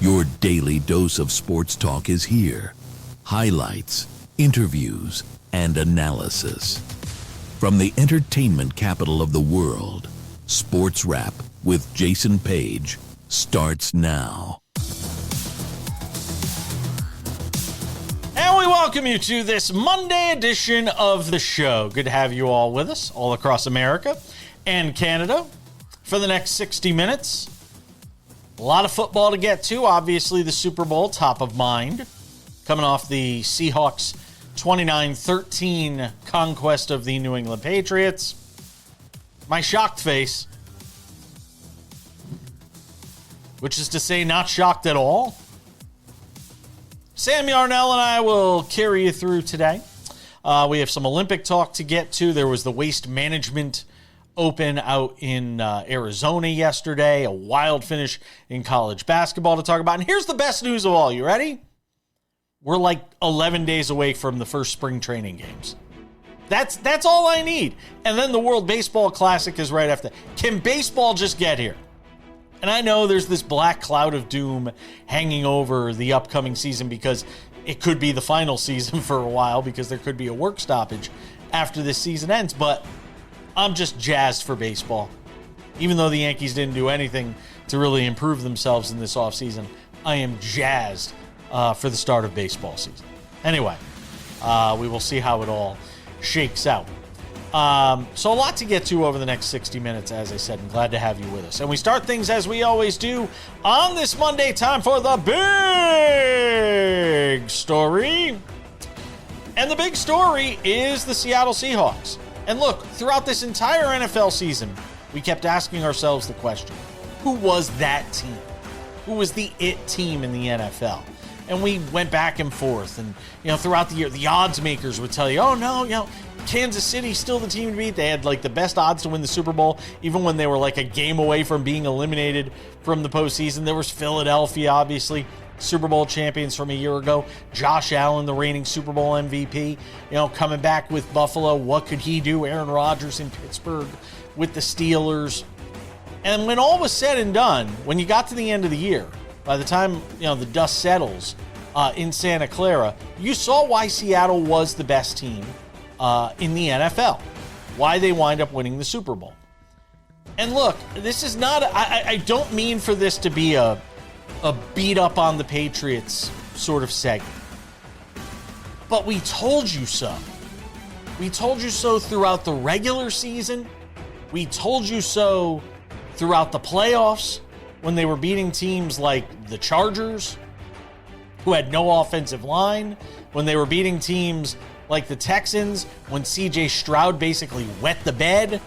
Your daily dose of sports talk is here. Highlights, interviews, and analysis. From the entertainment capital of the world, SportsWrap with Jason Page starts now. And we welcome you to this Monday edition of the show. Good to have you all with us, all across America and Canada, for the next 60 minutes. A lot of football to get to. Obviously, the Super Bowl, top of mind. Coming off the Seahawks 29-13 conquest of the New England Patriots. My shocked face, which is to say not shocked at all. Sam Yarnell and I will carry you through today. We have some Olympic talk to get to. There was the Waste Management Open out in Arizona yesterday. A wild finish in college basketball to talk about. And here's the best news of all. You ready? We're like 11 days away from the first spring training games. That's all I need. And then the World Baseball Classic is right after. Can baseball just get here? And I know there's this black cloud of doom hanging over the upcoming season because it could be the final season for a while because there could be a work stoppage after this season ends. But I'm just jazzed for baseball. Even though the Yankees didn't do anything to really improve themselves in this offseason, I am jazzed for the start of baseball season. Anyway, we will see how it all shakes out. So a lot to get to over the next 60 minutes, as I said. I'm glad to have you with us. And we start things as we always do on this Monday, time for the big story. And the big story is the Seattle Seahawks. And look, throughout this entire NFL season, we kept asking ourselves the question, who was that team? Who was the it team in the NFL? And we went back and forth. And, throughout the year, the odds makers would tell you, oh, no, Kansas City's still the team to beat. They had, the best odds to win the Super Bowl, even when they were, a game away from being eliminated from the postseason. There was Philadelphia, obviously, Super Bowl champions from a year ago. Josh Allen, the reigning Super Bowl MVP, coming back with Buffalo. What could he do? Aaron Rodgers in Pittsburgh with the Steelers. And when all was said and done, when you got to the end of the year, by the time, the dust settles in Santa Clara, you saw why Seattle was the best team in the NFL. Why they wind up winning the Super Bowl. And look, this is not, I don't mean for this to be a beat up on the Patriots sort of segment. But we told you so. We told you so throughout the regular season. We told you so throughout the playoffs when they were beating teams like the Chargers, who had no offensive line, when they were beating teams like the Texans, when C.J. Stroud basically wet the bed.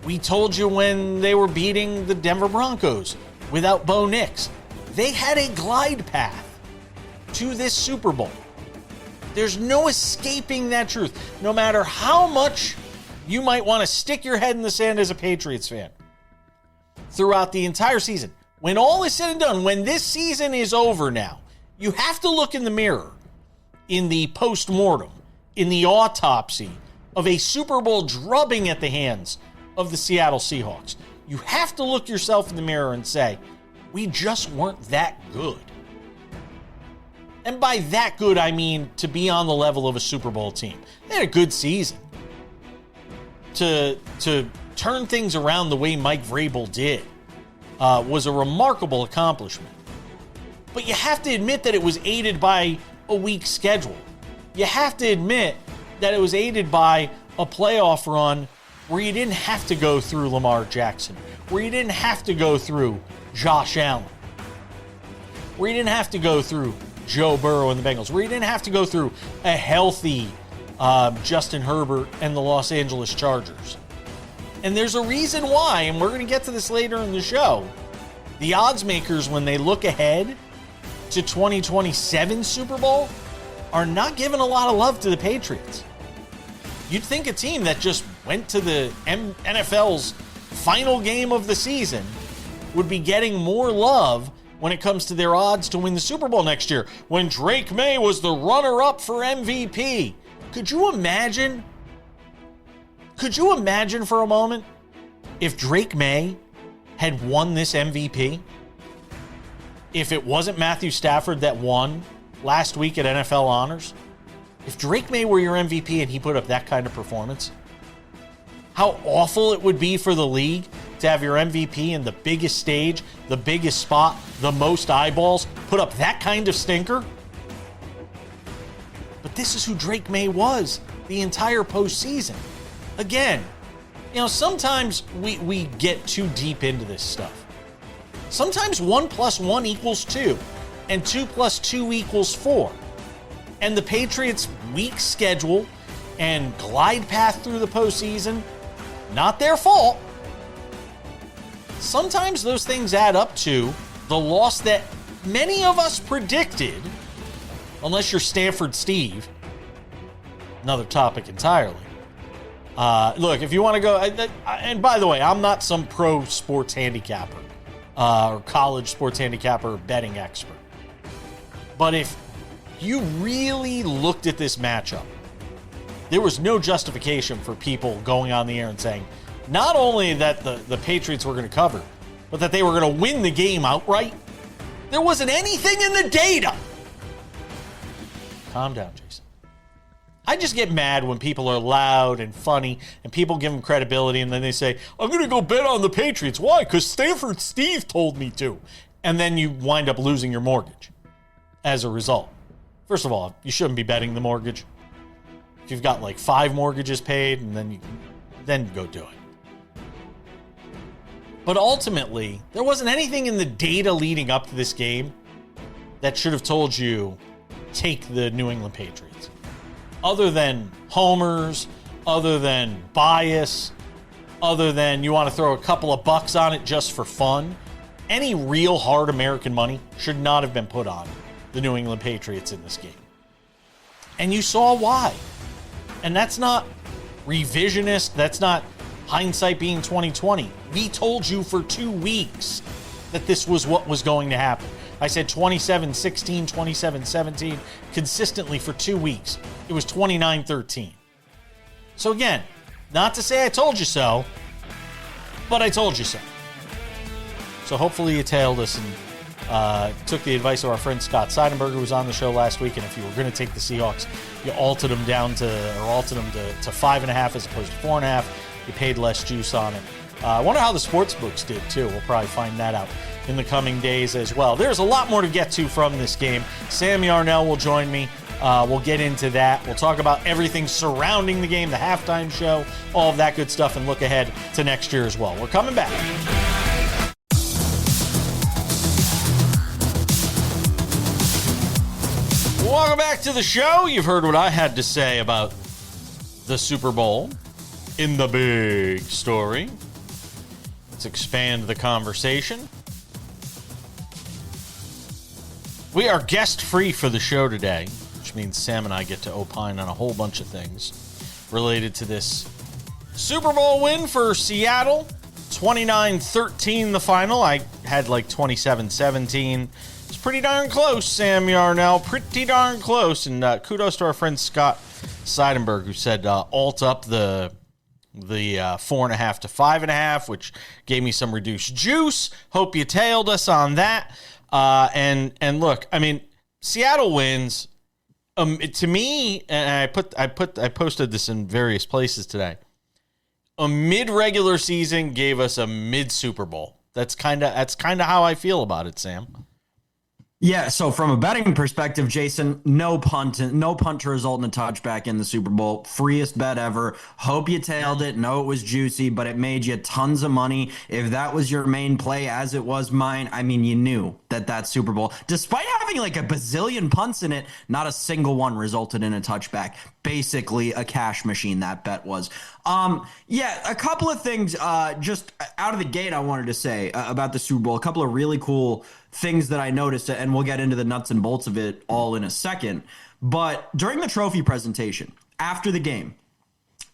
We told you when they were beating the Denver Broncos without Bo Nix. They had a glide path to this Super Bowl. There's no escaping that truth. No matter how much you might want to stick your head in the sand as a Patriots fan throughout the entire season, when all is said and done, when this season is over now, you have to look in the mirror, in the post-mortem, in the autopsy of a Super Bowl drubbing at the hands of the Seattle Seahawks. You have to look yourself in the mirror and say, we just weren't that good. And by that good, I mean to be on the level of a Super Bowl team. They had a good season. To turn things around the way Mike Vrabel did was a remarkable accomplishment. But you have to admit that it was aided by a weak schedule. You have to admit that it was aided by a playoff run where you didn't have to go through Lamar Jackson, where you didn't have to go through Josh Allen, where you didn't have to go through Joe Burrow and the Bengals, where you didn't have to go through a healthy Justin Herbert and the Los Angeles Chargers. And there's a reason why, and we're going to get to this later in the show. The odds makers, when they look ahead to 2027 Super Bowl, are not giving a lot of love to the Patriots. You'd think a team that just went to the NFL's final game of the season would be getting more love when it comes to their odds to win the Super Bowl next year, when Drake May was the runner-up for MVP. Could you imagine? Could you imagine for a moment if Drake May had won this MVP? if it wasn't Matthew Stafford that won last week at NFL Honors, if Drake May were your MVP and he put up that kind of performance, how awful it would be for the league to have your MVP in the biggest stage, the biggest spot, the most eyeballs, put up that kind of stinker. But this is who Drake May was the entire postseason. Again, sometimes we get too deep into this stuff. Sometimes 1 + 1 = 2, and 2 + 2 = 4. And the Patriots' weak schedule and glide path through the postseason, not their fault. Sometimes those things add up to the loss that many of us predicted, unless you're Stanford Steve. Another topic entirely. Look, if you want to go, and by the way, I'm not some pro sports handicapper or college sports handicapper or betting expert. But if you really looked at this matchup, there was no justification for people going on the air and saying not only that the Patriots were going to cover, but that they were going to win the game outright. There wasn't anything in the data. Calm down, Jason. I just get mad when people are loud and funny and people give them credibility and then they say, I'm going to go bet on the Patriots. Why? Because Stanford Steve told me to. And then you wind up losing your mortgage as a result. First of all, you shouldn't be betting the mortgage. If you've got like 5 mortgages paid, and then go do it. But ultimately, there wasn't anything in the data leading up to this game that should have told you take the New England Patriots. Other than homers, other than bias, other than you want to throw a couple of bucks on it just for fun, any real hard American money should not have been put on the New England Patriots in this game. And you saw why. And that's not revisionist. That's not hindsight being 2020. We told you for 2 weeks that this was what was going to happen. I said 27-16, 27-17 consistently for 2 weeks. It was 29-13. So again, not to say I told you so, but I told you so. So hopefully you tailed us and took the advice of our friend Scott Seidenberg, who was on the show last week. And if you were going to take the Seahawks, you altered them to 5.5 as opposed to 4.5. You paid less juice on it. I wonder how the sports books did too. We'll probably find that out in the coming days as well. There's a lot more to get to from this game. Sam Yarnell will join me. We'll get into that. We'll talk about everything surrounding the game, the halftime show, all of that good stuff, and look ahead to next year as well. We're coming back. Welcome back to the show. You've heard what I had to say about the Super Bowl in the big story. Let's expand the conversation. We are guest-free for the show today, which means Sam and I get to opine on a whole bunch of things related to this Super Bowl win for Seattle. 29-13 the final. I had like 27-17. It's pretty darn close, Sam Yarnell. Pretty darn close. And kudos to our friend Scott Seidenberg, who said alt up the 4.5 to 5.5, which gave me some reduced juice. Hope you tailed us on that. And look, I mean, Seattle wins. To me, and I posted this in various places today. A mid-regular season gave us a mid-Super Bowl. That's kind of how I feel about it, Sam. Yeah, so from a betting perspective, Jason, no punt to result in a touchback in the Super Bowl. Freest bet ever. Hope you tailed it. Know it was juicy, but it made you tons of money. If that was your main play, as it was mine, I mean, you knew that Super Bowl, despite having like a bazillion punts in it, not a single one resulted in a touchback. Basically a cash machine, that bet was. A couple of things just out of the gate I wanted to say about the Super Bowl. A couple of really cool things that I noticed, and we'll get into the nuts and bolts of it all in a second. But during the trophy presentation, after the game,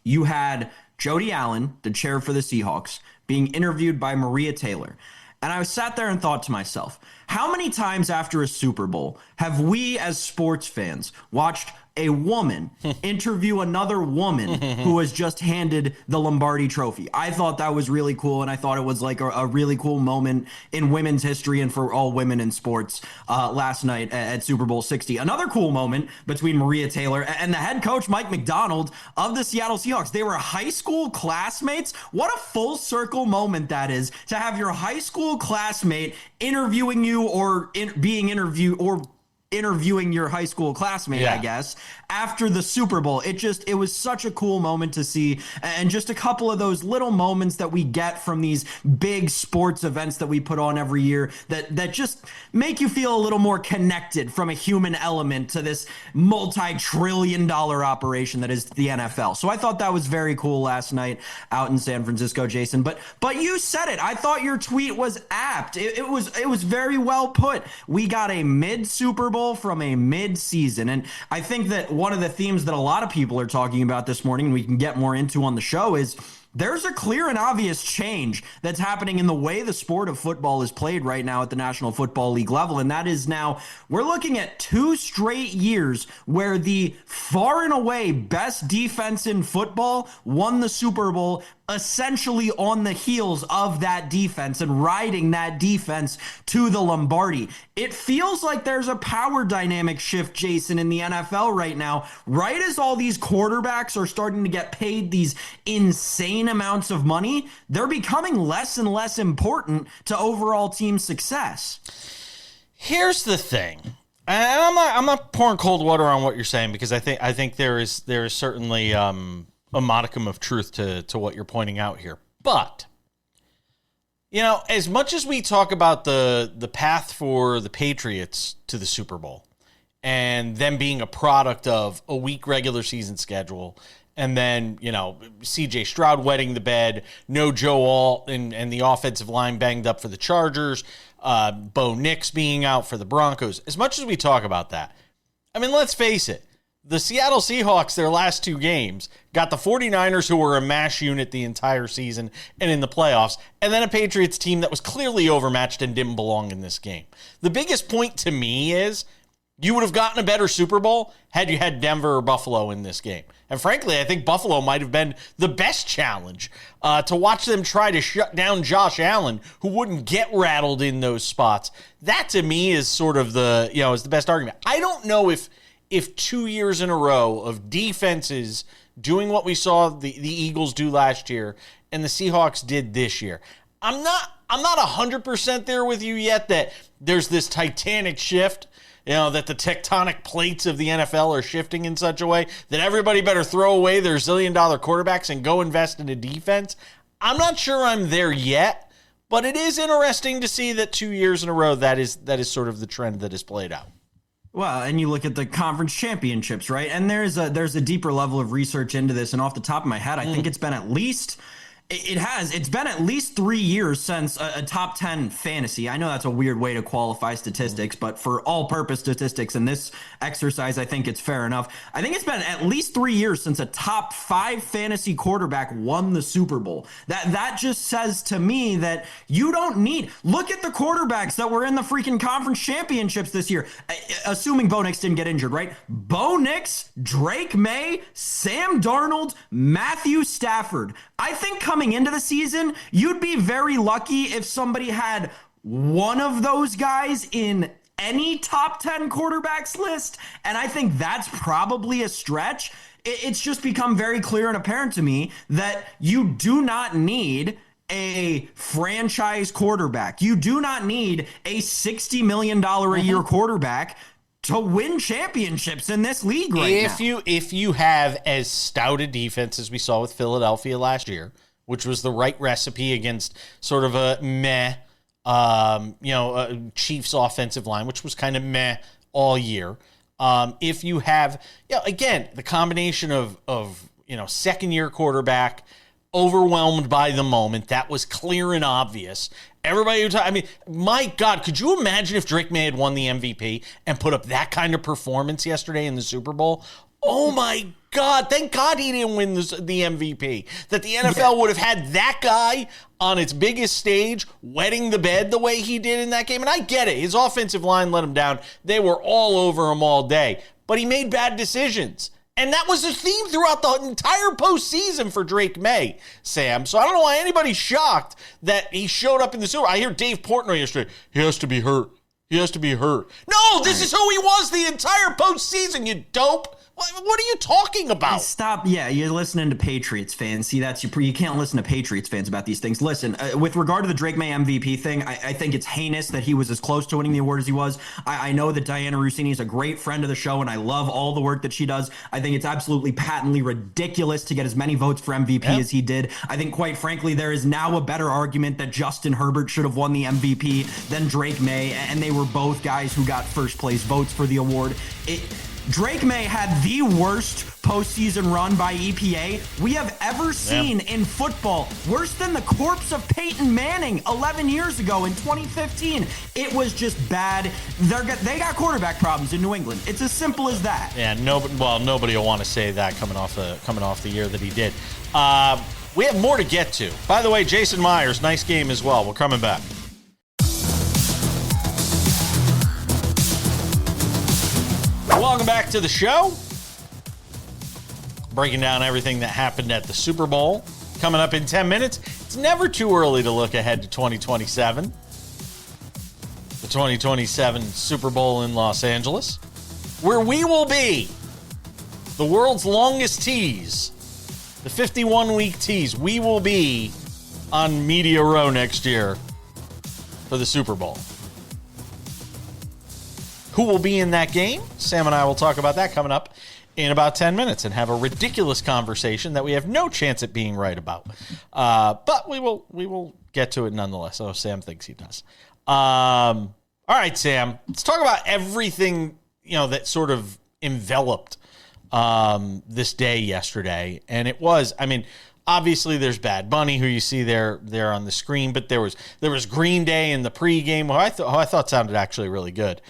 you had Jody Allen, the chair for the Seahawks, being interviewed by Maria Taylor. And I sat there and thought to myself, how many times after a Super Bowl have we as sports fans watched a woman interview another woman who was just handed the Lombardi Trophy. I thought that was really cool, and I thought it was like a really cool moment in women's history and for all women in sports last night at Super Bowl 60. Another cool moment between Maria Taylor and the head coach, Mike Macdonald, of the Seattle Seahawks. They were high school classmates. What a full circle moment that is, to have your high school classmate interviewing you or being interviewed or interviewing your high school classmate, I guess, after the Super Bowl. It was such a cool moment to see, and just a couple of those little moments that we get from these big sports events that we put on every year that just make you feel a little more connected from a human element to this multi-trillion-dollar operation that is the NFL. So I thought that was very cool last night out in San Francisco, Jason. But you said it. I thought your tweet was apt. It was very well put. We got a mid-Super Bowl from a mid-season. And I think that one of the themes that a lot of people are talking about this morning, and we can get more into on the show, is there's a clear and obvious change that's happening in the way the sport of football is played right now at the National Football League level. And that is now we're looking at 2 straight years where the far and away best defense in football won the Super Bowl, essentially on the heels of that defense and riding that defense to the Lombardi. It feels like there's a power dynamic shift, Jason, in the NFL right now, right as all these quarterbacks are starting to get paid these insane amounts of money. They're becoming less and less important to overall team success. Here's the thing. And I'm not pouring cold water on what you're saying, because I think there is certainly a modicum of truth to what you're pointing out here. But, you know, as much as we talk about the path for the Patriots to the Super Bowl and them being a product of a weak regular season schedule, and then, you know, C.J. Stroud wetting the bed, no Joe Alt and the offensive line banged up for the Chargers, Bo Nix being out for the Broncos, as much as we talk about that, I mean, let's face it, the Seattle Seahawks, their last 2 games, got the 49ers, who were a mash unit the entire season and in the playoffs, and then a Patriots team that was clearly overmatched and didn't belong in this game. The biggest point to me is you would have gotten a better Super Bowl had you had Denver or Buffalo in this game. And frankly, I think Buffalo might have been the best challenge to watch them try to shut down Josh Allen, who wouldn't get rattled in those spots. That, to me, is sort of is the best argument. I don't know if 2 years in a row of defenses doing what we saw the Eagles do last year and the Seahawks did this year, I'm not 100% there with you yet that there's this titanic shift, that the tectonic plates of the NFL are shifting in such a way that everybody better throw away their zillion-dollar quarterbacks and go invest in a defense. I'm not sure I'm there yet, but it is interesting to see that 2 years in a row that is sort of the trend that is played out. Well, and you look at the conference championships, right? And there's a deeper level of research into this. And off the top of my head, I think it's been at least 3 years since a top 10 fantasy. I know that's a weird way to qualify statistics, but for all purpose statistics in this exercise, I think it's fair enough. I think it's been at least 3 years since a top 5 fantasy quarterback won the Super Bowl. That just says to me that you don't need, look at the quarterbacks that were in the freaking conference championships this year, assuming Bo Nix didn't get injured, right? Bo Nix, Drake May, Sam Darnold, Matthew Stafford. I think coming into the season, you'd be very lucky if somebody had one of those guys in any top 10 quarterbacks list. And I think that's probably a stretch. It's just become very clear and apparent to me that you do not need a franchise quarterback. You do not need a $60 million a year quarterback to win championships in this league now. If you have as stout a defense as we saw with Philadelphia last year, which was the right recipe against sort of a meh, Chiefs offensive line, which was kind of meh all year. If you have, again, the combination of second year quarterback, overwhelmed by the moment, that was clear and obvious. Everybody, my God, could you imagine if Drake May had won the MVP and put up that kind of performance yesterday in the Super Bowl? Oh my God, thank God he didn't win the MVP. That the NFL would have had that guy on its biggest stage, wetting the bed the way he did in that game. And I get it. His offensive line let him down. They were all over him all day. but he made bad decisions. And that was the theme throughout the entire postseason for Drake May, Sam. So I don't know why anybody's shocked that he showed up in the Super Bowl. I hear Dave Portnoy yesterday, he has to be hurt. He has to be hurt. No, this is who he was the entire postseason, you dope. What are you talking about? Stop. Yeah, you're listening to Patriots fans. See, you can't listen to Patriots fans about these things. Listen, with regard to the Drake May MVP thing, I think it's heinous that he was as close to winning the award as he was. I know that Diana Rossini is a great friend of the show, and I love all the work that she does. I think it's absolutely patently ridiculous to get as many votes for MVP as he did. I think, quite frankly, there is now a better argument that Justin Herbert should have won the MVP than Drake May, and they were both guys who got first place votes for the award. Drake May had the worst postseason run by EPA we have ever seen in football. Worse than the corpse of Peyton Manning 11 years ago in 2015. It was just bad. They got quarterback problems in New England. It's as simple as that. Yeah, nobody will want to say that coming off the year that he did. We have more to get to. By the way, Jason Myers, nice game as well. We're coming back. Welcome back to the show. Breaking down everything that happened at the Super Bowl. Coming up in 10 minutes. It's never too early to look ahead to 2027. The 2027 Super Bowl in Los Angeles, where we will be the world's longest tease, the 51-week tease. We will be on Media Row next year for the Super Bowl. Who will be in that game? Sam and I will talk about that coming up in about 10 minutes and have a ridiculous conversation that we have no chance at being right about. But we will get to it nonetheless. Oh, Sam thinks he does. All right, Sam, let's talk about everything, that sort of enveloped this day yesterday. And it was, obviously there's Bad Bunny, who you see there on the screen, but there was Green Day in the pregame, who I thought sounded actually really good.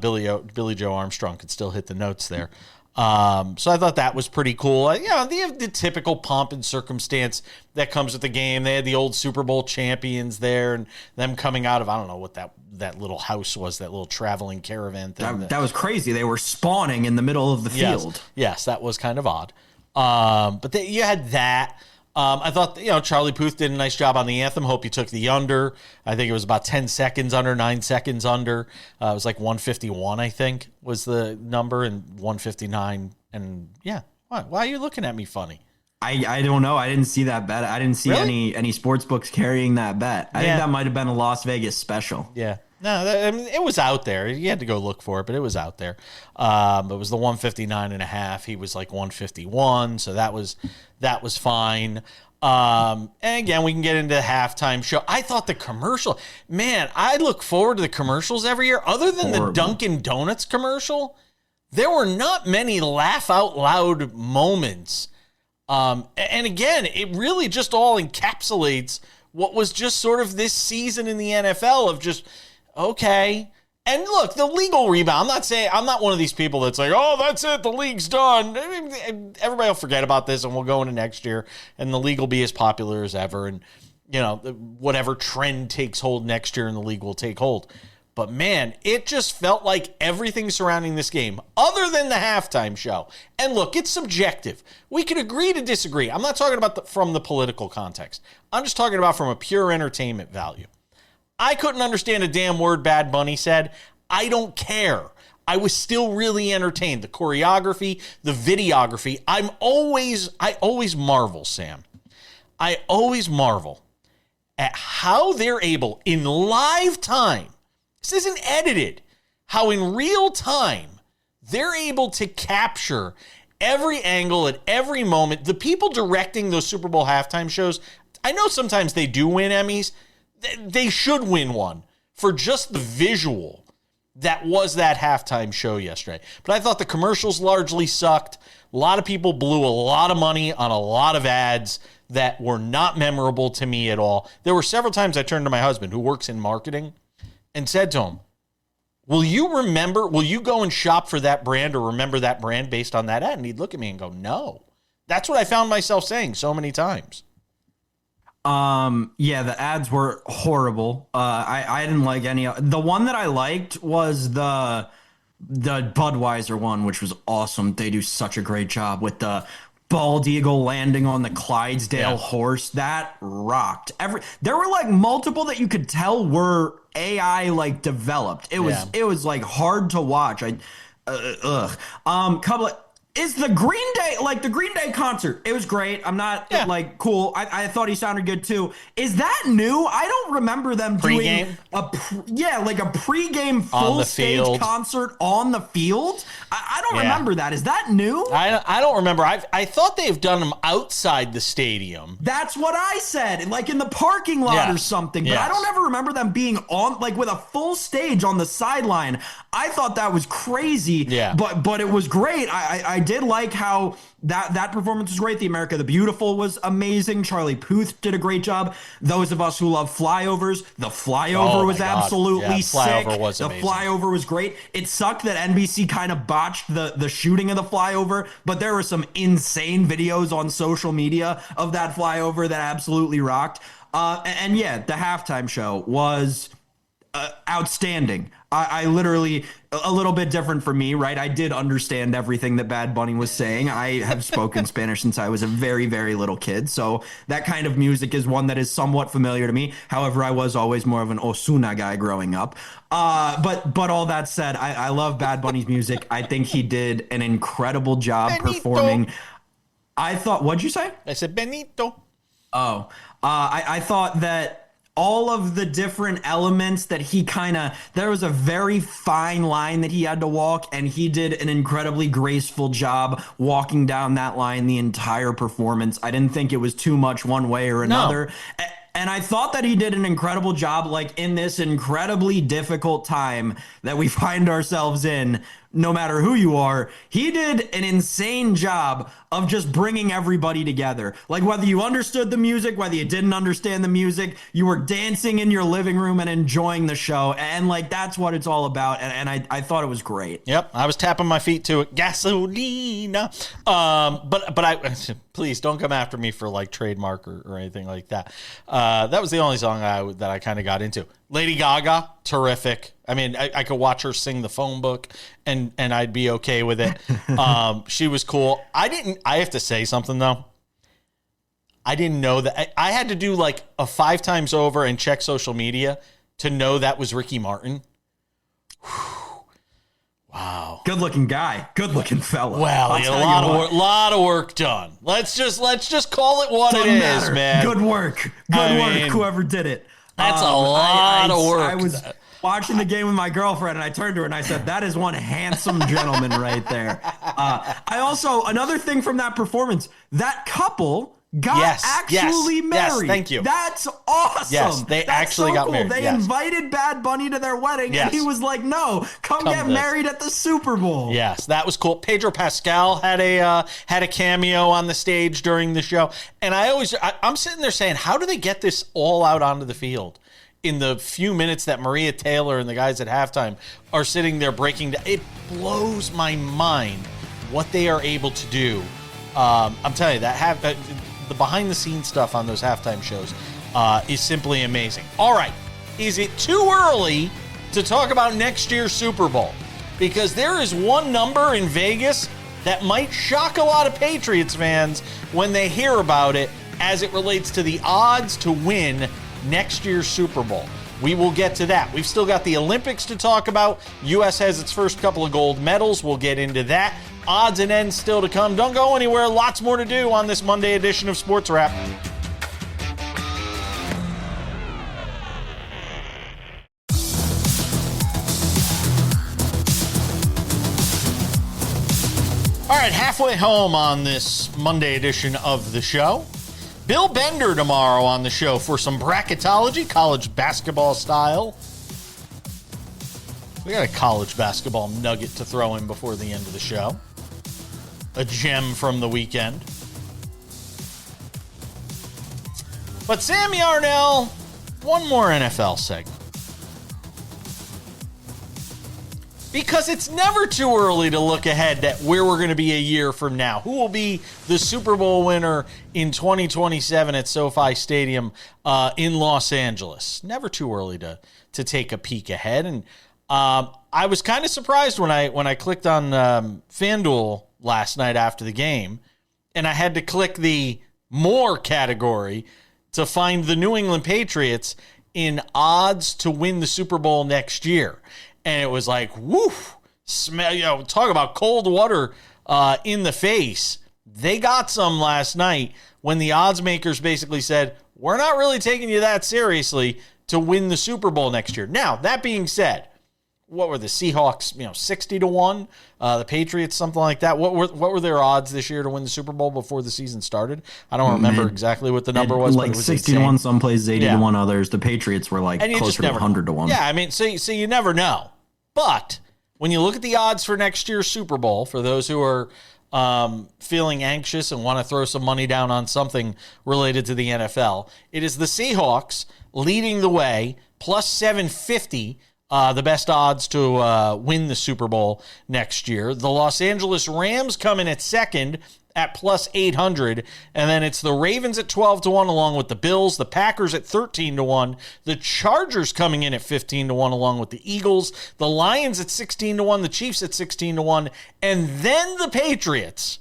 Billy Joe Armstrong could still hit the notes there. So I thought that was pretty cool. They have the typical pomp and circumstance that comes with the game. They had the old Super Bowl champions there and them coming out of, I don't know what that little house was, that little traveling caravan thing. That was crazy. They were spawning in the middle of the field. Yes, that was kind of odd. But you had that. I thought, Charlie Puth did a nice job on the anthem. Hope you took the under. I think it was about 10 seconds under, 9 seconds under. It was like 151, I think, was the number, and 159. And yeah, why are you looking at me funny? I don't know. I didn't see that bet. I didn't see any sports books carrying that bet. I think that might have been a Las Vegas special. Yeah. No, it was out there. You had to go look for it, but it was out there. It was the 159.5. He was like 151, so that was fine. And again, we can get into the halftime show. I thought the commercial, man, I look forward to the commercials every year. Other than the Dunkin' Donuts commercial, there were not many laugh out loud moments. And again, it really just all encapsulates what was just sort of this season in the NFL of just, okay. And look, the legal rebound, I'm not one of these people that's like, oh, that's it, the league's done. Everybody will forget about this and we'll go into next year and the league will be as popular as ever. And, whatever trend takes hold next year and the league will take hold. But man, it just felt like everything surrounding this game, other than the halftime show. And look, it's subjective. We can agree to disagree. I'm not talking about from the political context. I'm just talking about from a pure entertainment value. I couldn't understand a damn word Bad Bunny said. I don't care. I was still really entertained. The choreography, the videography. I always marvel, Sam. I always marvel at how they're able, in live time, this isn't edited, how in real time they're able to capture every angle at every moment. The people directing those Super Bowl halftime shows, I know sometimes they do win Emmys. They should win one for just the visual that was that halftime show yesterday. But I thought the commercials largely sucked. A lot of people blew a lot of money on a lot of ads that were not memorable to me at all. There were several times I turned to my husband, who works in marketing, and said to him, will you go and shop for that brand or remember that brand based on that ad? And he'd look at me and go, no. That's what I found myself saying so many times. Yeah, the ads were horrible. I didn't like any. The one that I liked was the the Budweiser one, which was awesome. They do such a great job with the bald eagle landing on the Clydesdale horse. That rocked. There were like multiple that you could tell were AI like developed. It was like hard to watch. Is the Green Day concert? It was great. I'm not like cool. I thought he sounded good too. Is that new? I don't remember them doing a pregame full stage concert on the field. I don't remember that. Is that new? I don't remember. I thought they've done them outside the stadium. That's what I said, like in the parking lot or something. But I don't ever remember them being on like with a full stage on the sideline. I thought that was crazy. Yeah. But it was great. I did like how that performance was great. The America the Beautiful was amazing. Charlie Puth did a great job. Those of us who love flyovers, the flyover was absolutely sick. The flyover was great. It sucked that NBC kind of botched the shooting of the flyover, but there were some insane videos on social media of that flyover that absolutely rocked. And the halftime show was outstanding. I literally, a little bit different for me, right? I did understand everything that Bad Bunny was saying. I have spoken Spanish since I was a very, very little kid. So that kind of music is one that is somewhat familiar to me. However, I was always more of an Ozuna guy growing up. But all that said, I love Bad Bunny's music. I think he did an incredible job performing. I thought, what'd you say? I said Benito. Oh, I thought that all of the different elements that there was a very fine line that he had to walk, and he did an incredibly graceful job walking down that line the entire performance. I didn't think it was too much one way or another. No. And I thought that he did an incredible job, like in this incredibly difficult time that we find ourselves in, no matter who you are. He did an insane job of just bringing everybody together. Like whether you understood the music, whether you didn't understand the music, you were dancing in your living room and enjoying the show. And like, that's what it's all about. And I thought it was great. Yep. I was tapping my feet to it. Gasolina. But I please don't come after me for like trademark or anything like that. That was the only song that I kind of got into. Lady Gaga, terrific. I mean, I could watch her sing the phone book and I'd be okay with it. She was cool. I have to say something though. I didn't know that. I had to do like a 5 times over and check social media to know that was Ricky Martin. Whew. Wow. Good looking guy. Good looking fella. Well, a lot of work done. Let's just call it what Doesn't it matter. is, man. Good work. Good work, whoever did it. That's a lot of work. I was watching the game with my girlfriend, and I turned to her and I said, that is one handsome gentleman right there. Another thing from that performance, that couple got actually married. Yes, thank you. That's awesome. Yes, they actually got married. They invited Bad Bunny to their wedding, and he was like, no, come get married at the Super Bowl. Yes, that was cool. Pedro Pascal had a cameo on the stage during the show. And I'm sitting there saying, how do they get this all out onto the field in the few minutes that Maria Taylor and the guys at halftime are sitting there breaking down? It blows my mind what they are able to do. I'm telling you, the behind-the-scenes stuff on those halftime shows is simply amazing. All right, is it too early to talk about next year's Super Bowl? Because there is one number in Vegas that might shock a lot of Patriots fans when they hear about it as it relates to the odds to win next year's Super Bowl. We will get to that. We've still got the Olympics to talk about. U.S. has its first couple of gold medals. We'll get into that. Odds and ends still to come. Don't go anywhere. Lots more to do on this Monday edition of Sports Wrap. All right, halfway home on this Monday edition of the show. Bill Bender tomorrow on the show for some bracketology, college basketball style. We got a college basketball nugget to throw in before the end of the show. A gem from the weekend. But Sam Yarnell, one more NFL segment. Because it's never too early to look ahead at where we're going to be a year from now. Who will be the Super Bowl winner in 2027 at SoFi Stadium in Los Angeles? Never too early to take a peek ahead. And I was kind of surprised when I clicked on FanDuel last night after the game, and I had to click the more category to find the New England Patriots in odds to win the Super Bowl next year. And it was like, woof, smell, talk about cold water in the face. They got some last night when the odds makers basically said, we're not really taking you that seriously to win the Super Bowl next year. Now, that being said, what were the Seahawks, 60-1? The Patriots, something like that. What were their odds this year to win the Super Bowl before the season started? I don't remember exactly what the number was. Like 60-1 some places, 80-1 others. The Patriots were like closer to 100-1. Yeah, I mean, so you never know. But when you look at the odds for next year's Super Bowl, for those who are feeling anxious and want to throw some money down on something related to the NFL, it is the Seahawks leading the way, plus 750, the best odds to win the Super Bowl next year. The Los Angeles Rams come in at second at plus 800, and then it's the Ravens at 12-1 along with the Bills, the Packers at 13-1, the Chargers coming in at 15-1 along with the Eagles, the Lions at 16-1, the Chiefs at 16-1, and then the Patriots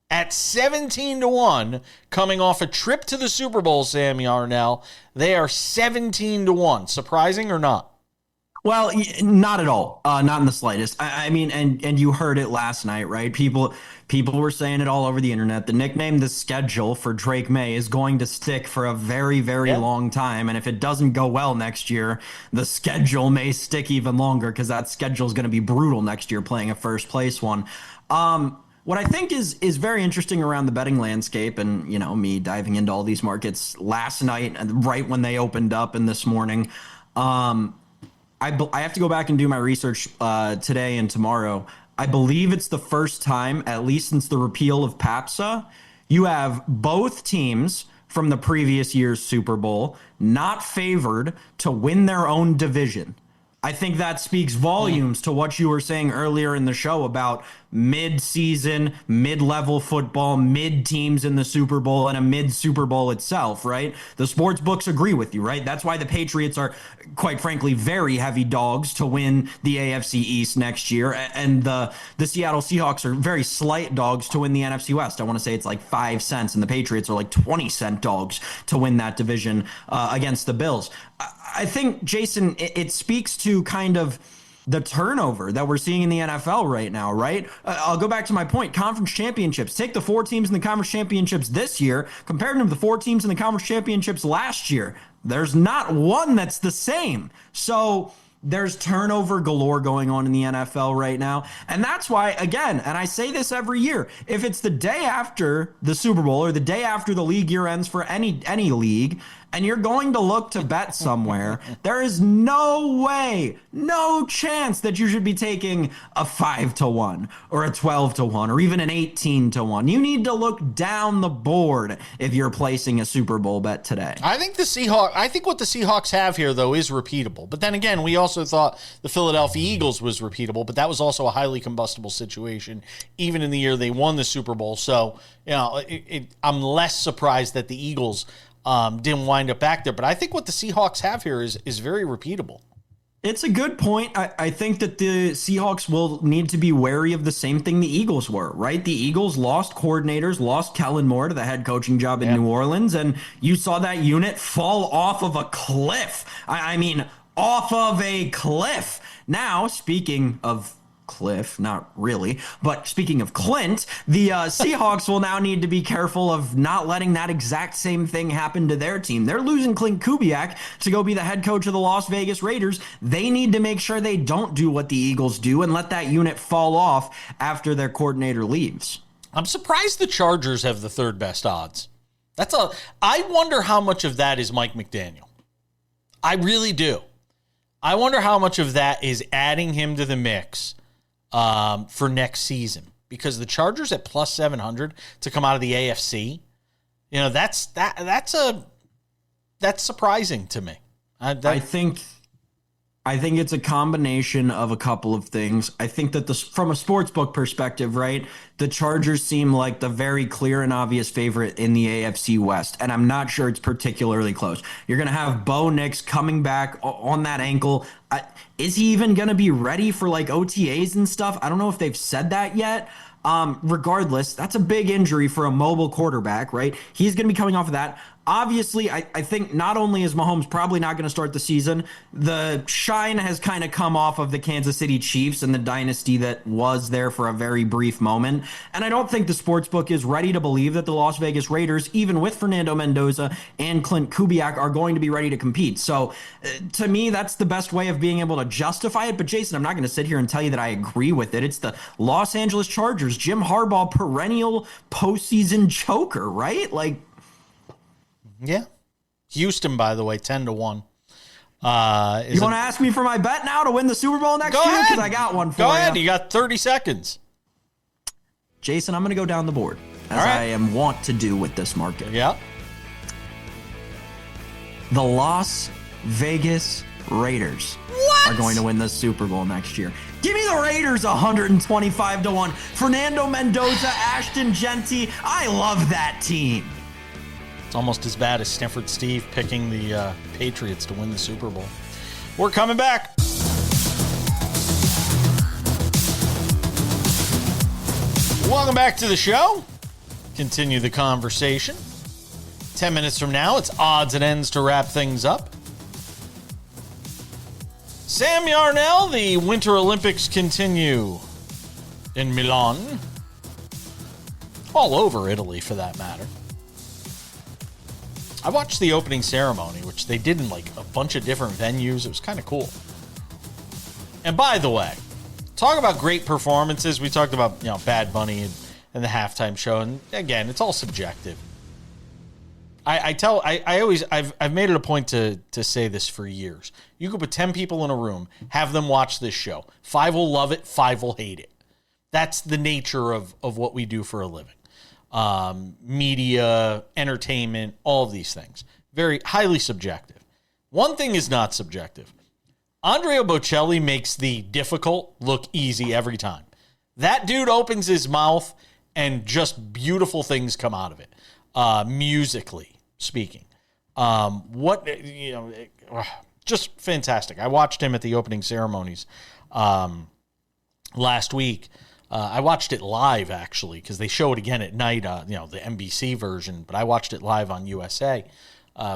at 17-1 coming off a trip to the Super Bowl. Sam Yarnell, they are 17-1. Surprising or not? Well, not at all. Not in the slightest. I mean, and you heard it last night, right? People were saying it all over the internet. The nickname, the schedule for Drake May is going to stick for a very, very long time. And if it doesn't go well next year, the schedule may stick even longer because that schedule is going to be brutal next year playing a first place one. What I think is very interesting around the betting landscape and, me diving into all these markets last night, right when they opened up and this morning, I have to go back and do my research today and tomorrow. I believe it's the first time, at least since the repeal of PAPSA, you have both teams from the previous year's Super Bowl not favored to win their own division. I think that speaks volumes to what you were saying earlier in the show about mid-season, mid-level football, mid-teams in the Super Bowl, and a mid-Super Bowl itself, right? The sports books agree with you, right? That's why the Patriots are, quite frankly, very heavy dogs to win the AFC East next year, and the Seattle Seahawks are very slight dogs to win the NFC West. I want to say it's like 5 cents, and the Patriots are like 20-cent dogs to win that division against the Bills. I think, Jason, it speaks to kind of the turnover that we're seeing in the NFL right now, right? I'll go back to my point. Conference championships. Take the 4 teams in the conference championships this year, compared to the 4 teams in the conference championships last year. There's not one that's the same. So there's turnover galore going on in the NFL right now. And that's why, again, and I say this every year, if it's the day after the Super Bowl or the day after the league year ends for any league, and you're going to look to bet somewhere, there is no way, no chance that you should be taking a 5-1 or a 12-1 or even an 18-1. You need to look down the board if you're placing a Super Bowl bet today. I think what the Seahawks have here, though, is repeatable. But then again, we also thought the Philadelphia Eagles was repeatable, but that was also a highly combustible situation, even in the year they won the Super Bowl. So, I'm less surprised that the Eagles didn't wind up back there. But I think what the Seahawks have here is very repeatable. It's a good point. I think that the Seahawks will need to be wary of the same thing the Eagles were, right? The Eagles lost coordinators, lost Kellen Moore to the head coaching job in New Orleans, and you saw that unit fall off of a cliff. I mean, off of a cliff. Now, speaking of Cliff, not really, but speaking of Clint, the Seahawks will now need to be careful of not letting that exact same thing happen to their team. They're losing Clint Kubiak to go be the head coach of the Las Vegas Raiders. They need to make sure they don't do what the Eagles do and let that unit fall off after their coordinator leaves. I'm surprised the Chargers have the third best odds. I wonder how much of that is Mike McDaniel. I really do. I wonder how much of that is adding him to the mix for next season, because the Chargers at plus 700 to come out of the AFC, that's surprising to me. I think I think it's a combination of a couple of things. I think that from a sportsbook perspective, right, the Chargers seem like the very clear and obvious favorite in the AFC West, and I'm not sure it's particularly close. You're going to have Bo Nix coming back on that ankle. Is he even going to be ready for like OTAs and stuff? I don't know if they've said that yet. Regardless, that's a big injury for a mobile quarterback, right? He's going to be coming off of that. Obviously, I think not only is Mahomes probably not going to start the season, the shine has kind of come off of the Kansas City Chiefs and the dynasty that was there for a very brief moment. And I don't think the sportsbook is ready to believe that the Las Vegas Raiders, even with Fernando Mendoza and Clint Kubiak, are going to be ready to compete. So to me, that's the best way of being able to justify it. But Jason, I'm not going to sit here and tell you that I agree with it. It's the Los Angeles Chargers, Jim Harbaugh, perennial postseason choker, right? Like, yeah. Houston, by the way, 10-1. You want to ask me for my bet now to win the Super Bowl next year? Because I got one for you. Go ahead. You got 30 seconds. Jason, I'm going to go down the board, as I am wont to do with this market. Yeah. The Las Vegas Raiders are going to win the Super Bowl next year. Give me the Raiders 125-1. Fernando Mendoza, Ashton Genty. I love that team. It's almost as bad as Stanford Steve picking the Patriots to win the Super Bowl. We're coming back. Welcome back to the show. Continue the conversation. 10 minutes from now, it's odds and ends to wrap things up. Sam Yarnell, the Winter Olympics continue in Milan. All over Italy, for that matter. I watched the opening ceremony, which they did in like a bunch of different venues. It was kind of cool. And by the way, talk about great performances. We talked about, Bad Bunny and the halftime show. And again, it's all subjective. I've made it a point to say this for years. You could put 10 people in a room, have them watch this show. 5 will love it, 5 will hate it. That's the nature of what we do for a living. Media, entertainment, all of these things. Very highly subjective. One thing is not subjective. Andrea Bocelli makes the difficult look easy every time. That dude opens his mouth and just beautiful things come out of it. Musically speaking. Just fantastic. I watched him at the opening ceremonies last week. I watched it live, actually, because they show it again at night, the NBC version, but I watched it live on USA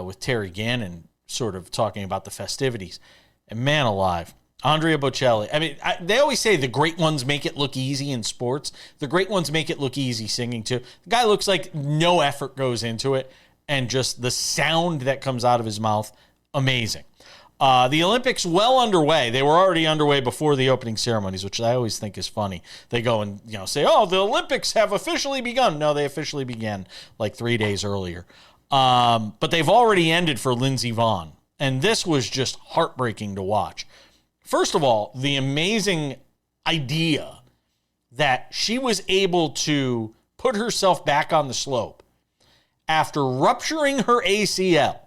with Terry Gannon sort of talking about the festivities. And man alive, Andrea Bocelli. I mean, they always say the great ones make it look easy in sports. The great ones make it look easy singing, too. The guy looks like no effort goes into it, and just the sound that comes out of his mouth, amazing. The Olympics well underway. They were already underway before the opening ceremonies, which I always think is funny. They go and say, "Oh, the Olympics have officially begun." No, they officially began like 3 days earlier. But they've already ended for Lindsey Vonn, and this was just heartbreaking to watch. First of all, the amazing idea that she was able to put herself back on the slope after rupturing her ACL.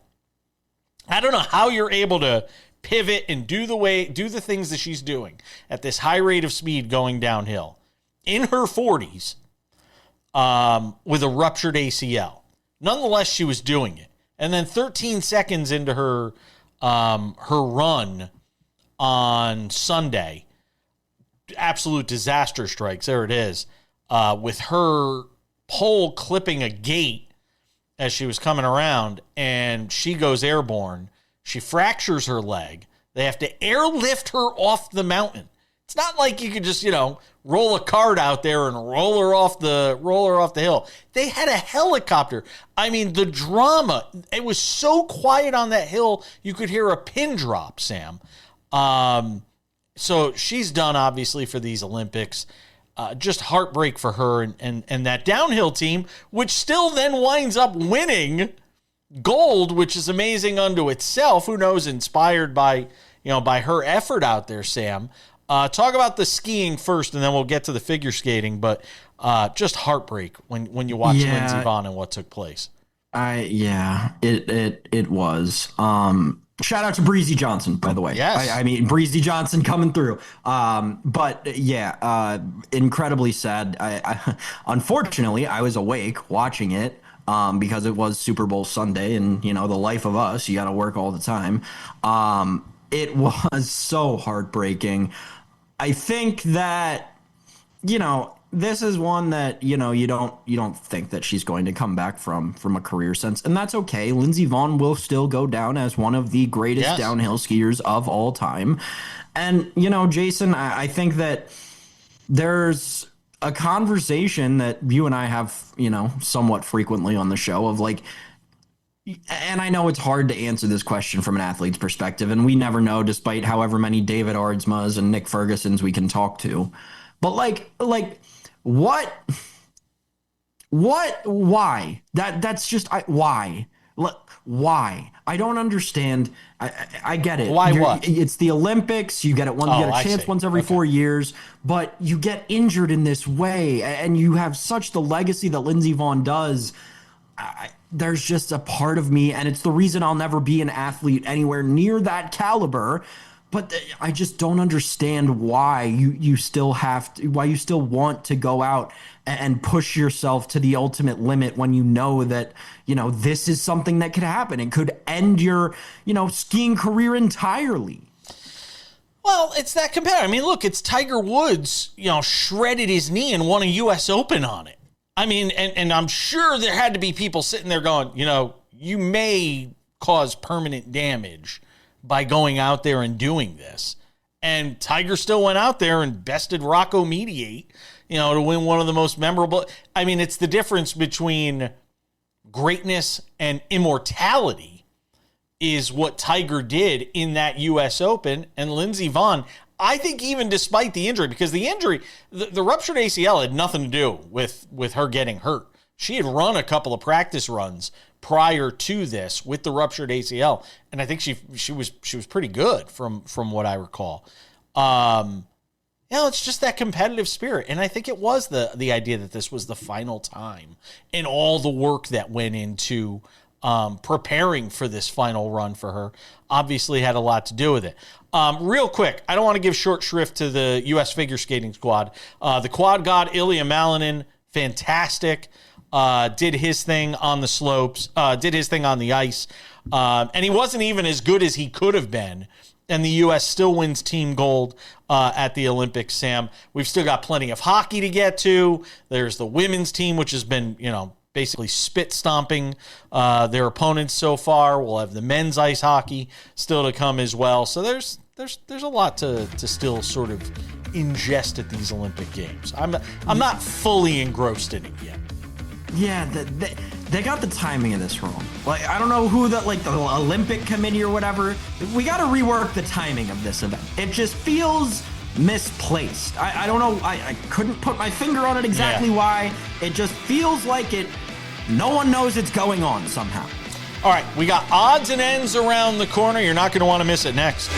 I don't know how you're able to pivot and do the things that she's doing at this high rate of speed going downhill in her 40s with a ruptured ACL. Nonetheless, she was doing it. And then 13 seconds into her run on Sunday, absolute disaster strikes. There it is, with her pole clipping a gate as she was coming around, and she goes airborne. She fractures her leg. They have to airlift her off the mountain. It's not like you could just, roll a cart out there and roll her off the hill. They had a helicopter. I mean, the drama, it was so quiet on that hill, you could hear a pin drop, Sam. So she's done, obviously, for these Olympics. Just heartbreak for her and that downhill team, which still then winds up winning gold, which is amazing unto itself. Who knows, inspired by her effort out there, Sam. Talk about the skiing first, and then we'll get to the figure skating. But just heartbreak when you watch Lindsey Vonn and what took place. It was. Shout out to Breezy Johnson, by the way. Yes. I mean, Breezy Johnson coming through. But yeah, incredibly sad. Unfortunately, I was awake watching it because it was Super Bowl Sunday, and the life of us, you got to work all the time. It was so heartbreaking. I think that, this is one that you don't think that she's going to come back from a career sense, and that's okay. Lindsey Vonn will still go down as one of the greatest downhill skiers of all time. And Jason, I think that there's a conversation that you and I have somewhat frequently on the show of like, and I know it's hard to answer this question from an athlete's perspective, and we never know, despite however many David Ardsmas and Nick Fergusons we can talk to. But like what, why? That's just, why? Why? I don't understand. I get it. Why what? It's the Olympics. You get it you get a chance once every 4 years, but you get injured in this way, and you have such the legacy that Lindsey Vonn does. There's just a part of me, and it's the reason I'll never be an athlete anywhere near that caliber. But I just don't understand why you still why you still want to go out and push yourself to the ultimate limit when you know that, this is something that could happen. It could end your, skiing career entirely. Well, it's that competitive. I mean, look, it's Tiger Woods, shredded his knee and won a U.S. Open on it. I mean, and I'm sure there had to be people sitting there going, you may cause permanent damage by going out there and doing this. And Tiger still went out there and bested Rocco Mediate, to win one of the most memorable. I mean, it's the difference between greatness and immortality is what Tiger did in that U.S. Open. And Lindsey Vonn, I think even despite the injury, because the injury, the ruptured ACL had nothing to do with her getting hurt. She had run a couple of practice runs prior to this with the ruptured ACL, and I think she was pretty good from what I recall. It's just that competitive spirit, and I think it was the idea that this was the final time, and all the work that went into preparing for this final run for her obviously had a lot to do with it. Real quick, I don't want to give short shrift to the U.S. figure skating squad. The quad god Ilya Malinin, fantastic. Did his thing on the slopes, did his thing on the ice. And he wasn't even as good as he could have been. And the U.S. still wins team gold at the Olympics, Sam. We've still got plenty of hockey to get to. There's the women's team, which has been, basically spit stomping their opponents so far. We'll have the men's ice hockey still to come as well. So there's a lot to still sort of ingest at these Olympic Games. I'm not fully engrossed in it yet. Yeah, they got the timing of this wrong. Like, I don't know who the Olympic committee or whatever. We got to rework the timing of this event. It just feels misplaced. I don't know. I couldn't put my finger on it exactly why. It just feels like no one knows it's going on somehow. All right, we got odds and ends around the corner. You're not going to want to miss it next.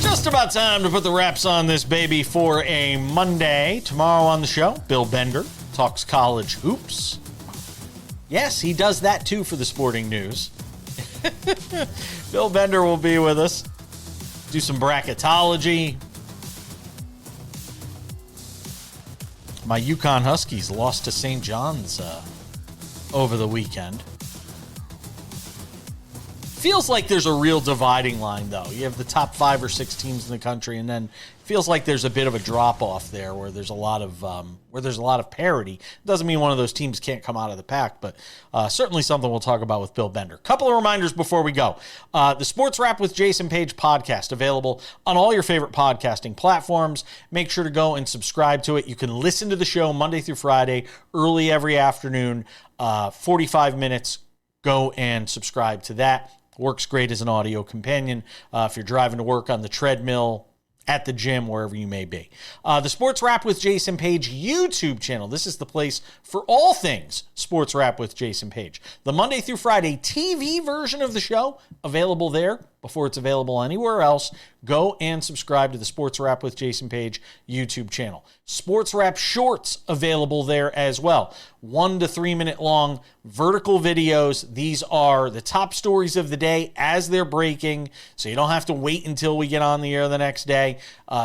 Just about time to put the wraps on this baby for a Monday. Tomorrow on the show, Bill Bender talks college hoops. Yes, he does that too for the sporting news. Bill Bender will be with us. Do some bracketology. My UConn Huskies lost to St. John's over the weekend. Feels like there's a real dividing line, though. You have the top 5 or 6 teams in the country, and then feels like there's a bit of a drop off there where there's a lot of parity. Doesn't mean one of those teams can't come out of the pack, but certainly something we'll talk about with Bill Bender. Couple of reminders before we go. The Sports Wrap with Jason Page podcast, available on all your favorite podcasting platforms. Make sure to go and subscribe to it. You can listen to the show Monday through Friday, early every afternoon, 45 minutes. Go and subscribe to that. Works great as an audio companion if you're driving to work, on the treadmill, at the gym, wherever you may be. The Sports Wrap with Jason Page YouTube channel. This is the place for all things Sports Wrap with Jason Page. The Monday through Friday TV version of the show, available there. before it's available anywhere else, go and subscribe to the Sports Wrap with Jason Page YouTube channel. Sports Wrap Shorts available there as well. 1 to 3 minute long vertical videos. These are the top stories of the day as they're breaking, so you don't have to wait until we get on the air the next day.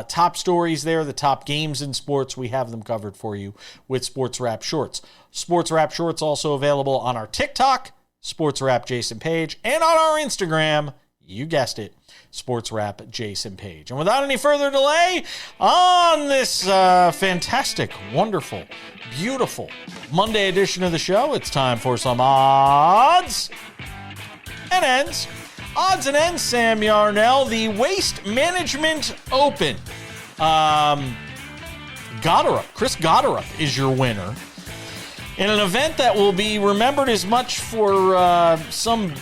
Top stories there, the top games in sports, we have them covered for you with Sports Wrap Shorts. Sports Wrap Shorts also available on our TikTok, Sports Wrap Jason Page, and on our Instagram, you guessed it, Sports Wrap Jason Page. And without any further delay, on this fantastic, wonderful, beautiful Monday edition of the show, it's time for some odds and ends. Odds and ends, Sam Yarnell, the Waste Management Open. Chris Gotterup is your winner in an event that will be remembered as much for some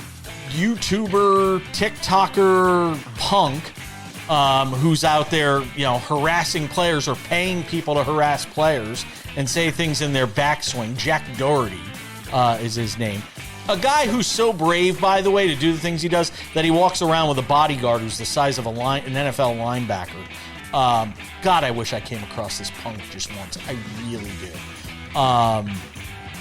YouTuber, TikToker punk who's out there, harassing players or paying people to harass players and say things in their backswing. Jack Doherty is his name. A guy who's so brave, by the way, to do the things he does that he walks around with a bodyguard who's the size of an NFL linebacker. God, I wish I came across this punk just once. I really do.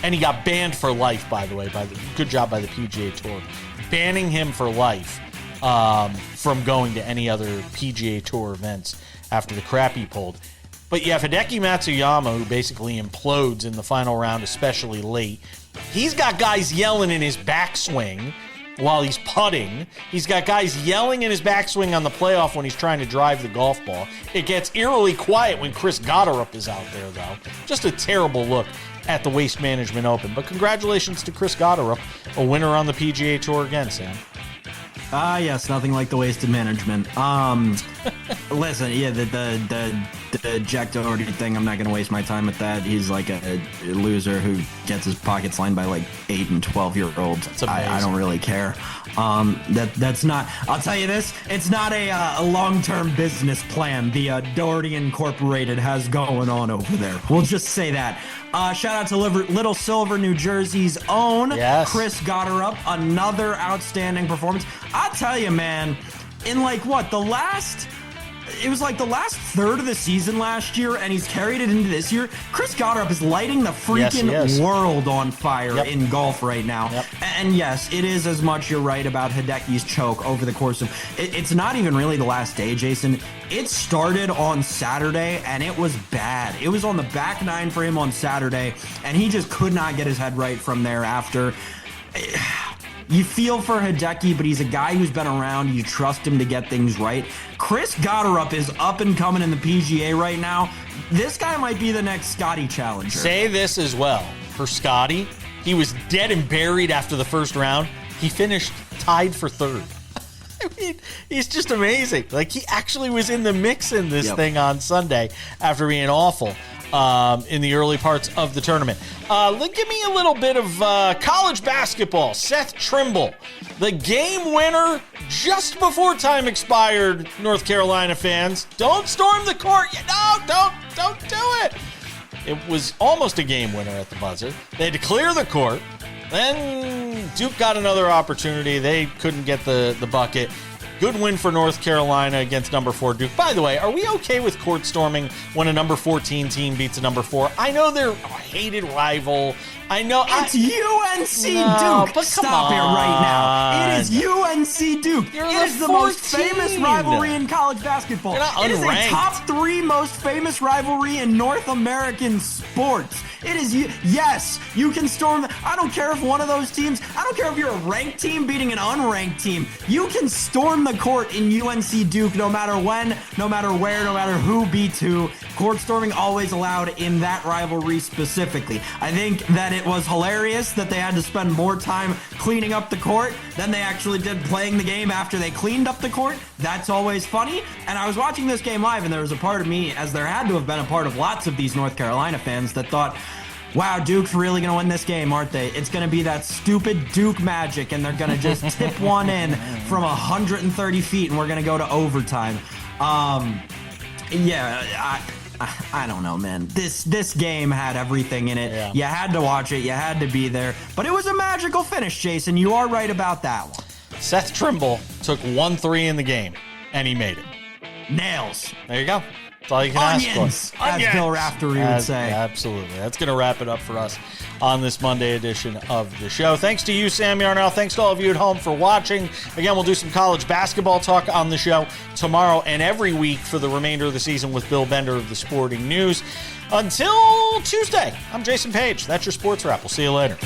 And he got banned for life, by the way. Good job by the PGA Tour. Banning him for life from going to any other PGA Tour events after the crap he pulled. But you have Hideki Matsuyama, who basically implodes in the final round, especially late. He's got guys yelling in his backswing while he's putting. He's got guys yelling in his backswing on the playoff when he's trying to drive the golf ball. It gets eerily quiet when Chris Gotterup is out there, though. Just a terrible look at the Waste Management Open. But congratulations to Chris Gotterup, a winner on the PGA Tour again, Sam. Yes, nothing like the wasted management. Listen, yeah, the Jack Doherty thing, I'm not going to waste my time with that. He's like a loser who gets his pockets lined by like 8 and 12-year-olds. I don't really care. That's not, I'll tell you this, it's not a long-term business plan the Doherty Incorporated has going on over there. We'll just say that. Shout out to Little Silver, New Jersey's own Chris Gotterup. Another outstanding performance. I'll tell you, man, in it was like the last third of the season last year, and he's carried it into this year. Chris Gotterup is lighting the freaking world on fire in golf right now. And yes, it is as much, you're right, about Hideki's choke over the course of... It's not even really the last day, Jason. It started on Saturday, and it was bad. It was on the back nine for him on Saturday, and he just could not get his head right from there after... You feel for Hideki, but he's a guy who's been around. You trust him to get things right. Chris Gotterup is up and coming in the PGA right now. This guy might be the next Scotty challenger. Say this as well. For Scotty, he was dead and buried after the first round. He finished tied for third. I mean, he's just amazing. Like, he actually was in the mix in this thing on Sunday after being awful in the early parts of the tournament. Give me a little bit of college basketball. Seth Trimble, the game winner just before time expired, North Carolina fans. Don't storm the court. No, don't do it. It was almost a game winner at the buzzer. They had to clear the court. Then Duke got another opportunity. They couldn't get the bucket. Good win for North Carolina against number 4 Duke. By the way, are we okay with court storming when a number 14 team beats a number 4? I know they're a hated rival. I know it's UNC Duke. But stop it right now. It is UNC Duke. It is the most famous rivalry in college basketball. It is a top 3 most famous rivalry in North American sports. It is yes, you can storm. I don't care if one of those teams. I don't care if you're a ranked team beating an unranked team. You can storm the court in UNC Duke, no matter when, no matter where, no matter who beats who. Court storming always allowed in that rivalry specifically. I think that it was hilarious that they had to spend more time cleaning up the court than they actually did playing the game after they cleaned up the court. That's always funny. And I was watching this game live, and there was a part of me, as there had to have been a part of lots of these North Carolina fans, that thought, wow, Duke's really going to win this game, aren't they? It's going to be that stupid Duke magic, and they're going to just tip one in from 130 feet, and we're going to go to overtime. I don't know, man. This game had everything in it. Yeah. You had to watch it. You had to be there. But it was a magical finish, Jason. You are right about that one. Seth Trimble took 1-3 in the game, and he made it. Nails. There you go. That's all you can Onions, ask for. as Bill Raftery would say. Absolutely. That's going to wrap it up for us on this Monday edition of the show. Thanks to you, Sam Yarnell. Thanks to all of you at home for watching. Again, we'll do some college basketball talk on the show tomorrow and every week for the remainder of the season with Bill Bender of the Sporting News. Until Tuesday, I'm Jason Page. That's your Sports Wrap. We'll see you later.